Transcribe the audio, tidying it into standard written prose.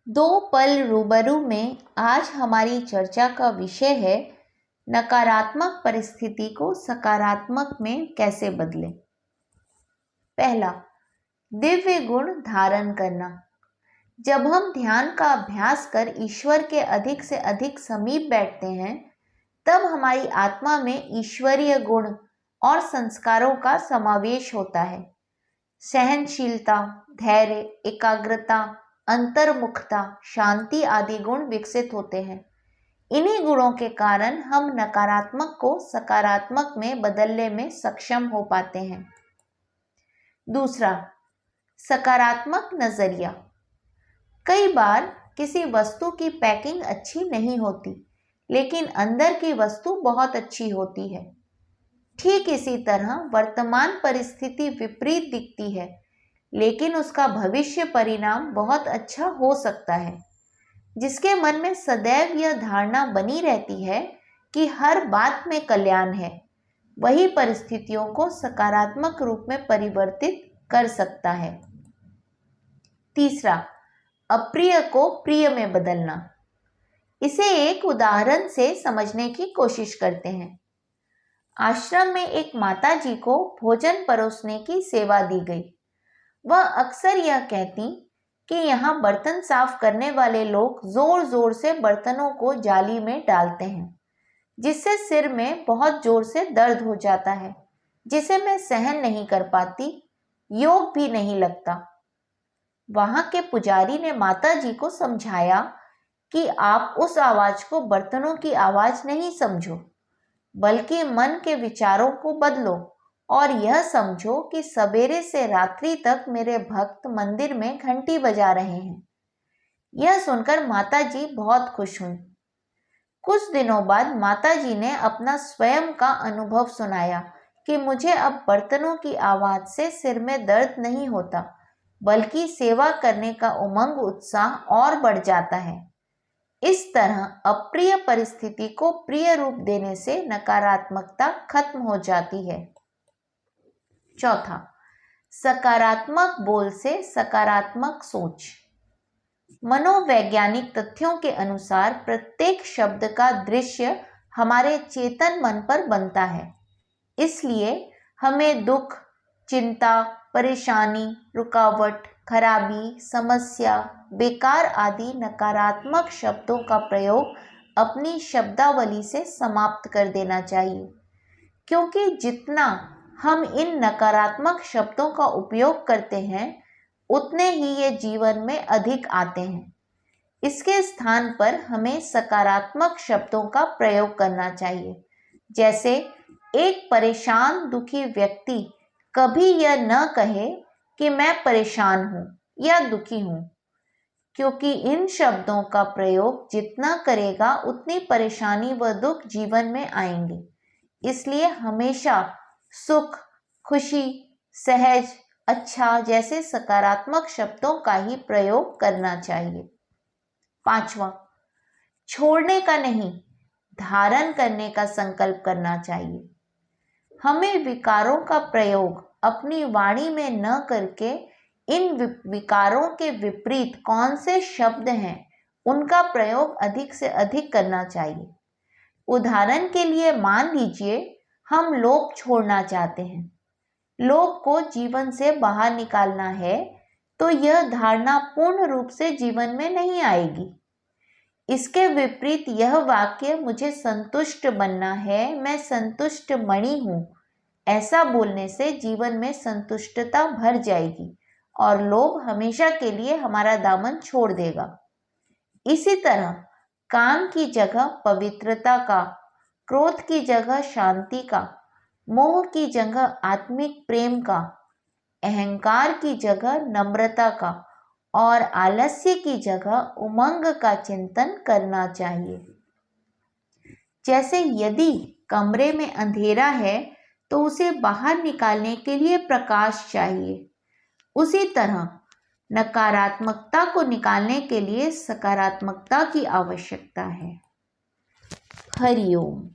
दो पल रूबरू में आज हमारी चर्चा का विषय है नकारात्मक परिस्थिति को सकारात्मक में कैसे बदलें। पहला, दिव्य गुण धारण करना। जब हम ध्यान का अभ्यास कर ईश्वर के अधिक से अधिक समीप बैठते हैं, तब हमारी आत्मा में ईश्वरीय गुण और संस्कारों का समावेश होता है। सहनशीलता, धैर्य, एकाग्रता, अंतर्मुखता, शांति आदि गुण विकसित होते हैं। इन्हीं गुणों के कारण हम नकारात्मक को सकारात्मक में बदलने में सक्षम हो पाते हैं। दूसरा, सकारात्मक नजरिया। कई बार किसी वस्तु की पैकिंग अच्छी नहीं होती, लेकिन अंदर की वस्तु बहुत अच्छी होती है। ठीक इसी तरह वर्तमान परिस्थिति विपरीत दिखती है, लेकिन उसका भविष्य परिणाम बहुत अच्छा हो सकता है। जिसके मन में सदैव यह धारणा बनी रहती है कि हर बात में कल्याण है, वही परिस्थितियों को सकारात्मक रूप में परिवर्तित कर सकता है। तीसरा, अप्रिय को प्रिय में बदलना। इसे एक उदाहरण से समझने की कोशिश करते हैं। आश्रम में एक माताजी को भोजन परोसने की सेवा दी गई। वह अक्सर यह कहती कि यहाँ बर्तन साफ करने वाले लोग जोर जोर से बर्तनों को जाली में डालते हैं, जिससे सिर में बहुत जोर से दर्द हो जाता है, जिसे मैं सहन नहीं कर पाती, योग भी नहीं लगता। वहां के पुजारी ने माताजी को समझाया कि आप उस आवाज को बर्तनों की आवाज नहीं समझो, बल्कि मन के विचारों को बदलो और यह समझो कि सवेरे से रात्रि तक मेरे भक्त मंदिर में घंटी बजा रहे हैं। यह सुनकर माताजी बहुत खुश हुई। कुछ दिनों बाद माताजी ने अपना स्वयं का अनुभव सुनाया कि मुझे अब बर्तनों की आवाज से सिर में दर्द नहीं होता, बल्कि सेवा करने का उमंग उत्साह और बढ़ जाता है। इस तरह अप्रिय परिस्थिति को प्रिय रूप देने से नकारात्मकता खत्म हो जाती है। चौथा, सकारात्मक बोल से सकारात्मक सोच। मनोवैज्ञानिक तथ्यों के अनुसार प्रत्येक शब्द का दृश्य हमारे चेतन मन पर बनता है। इसलिए हमें दुख, चिंता, परेशानी, रुकावट, खराबी, समस्या, बेकार आदि नकारात्मक शब्दों का प्रयोग अपनी शब्दावली से समाप्त कर देना चाहिए, क्योंकि जितना हम इन नकारात्मक शब्दों का उपयोग करते हैं, उतने ही ये जीवन में अधिक आते हैं। इसके स्थान पर हमें सकारात्मक शब्दों का प्रयोग करना चाहिए। जैसे एक परेशान दुखी व्यक्ति कभी यह न कहे कि मैं परेशान हूं या दुखी हूं, क्योंकि इन शब्दों का प्रयोग जितना करेगा उतनी परेशानी व दुख जीवन में आएंगे। इसलिए हमेशा सुख, खुशी, सहज, अच्छा जैसे सकारात्मक शब्दों का ही प्रयोग करना चाहिए। पांचवा, छोड़ने का नहीं, धारण करने का संकल्प करना चाहिए। हमें विकारों का प्रयोग अपनी वाणी में न करके इन विकारों के विपरीत कौन से शब्द हैं, उनका प्रयोग अधिक से अधिक करना चाहिए। उदाहरण के लिए मान लीजिए हम लोभ छोड़ना चाहते हैं, लोभ को जीवन से बाहर निकालना है, तो यह धारणा पूर्ण रूप से जीवन में नहीं आएगी। इसके विपरीत यह वाक्य मुझे संतुष्ट बनना है, मैं संतुष्ट मणि हूं, ऐसा बोलने से जीवन में संतुष्टता भर जाएगी और लोभ हमेशा के लिए हमारा दामन छोड़ देगा। इसी तरह काम की जगह पवित्रता का, क्रोध की जगह शांति का, मोह की जगह आत्मिक प्रेम का, अहंकार की जगह नम्रता का और आलस्य की जगह उमंग का चिंतन करना चाहिए। जैसे यदि कमरे में अंधेरा है तो उसे बाहर निकालने के लिए प्रकाश चाहिए, उसी तरह नकारात्मकता को निकालने के लिए सकारात्मकता की आवश्यकता है। हरि ओम।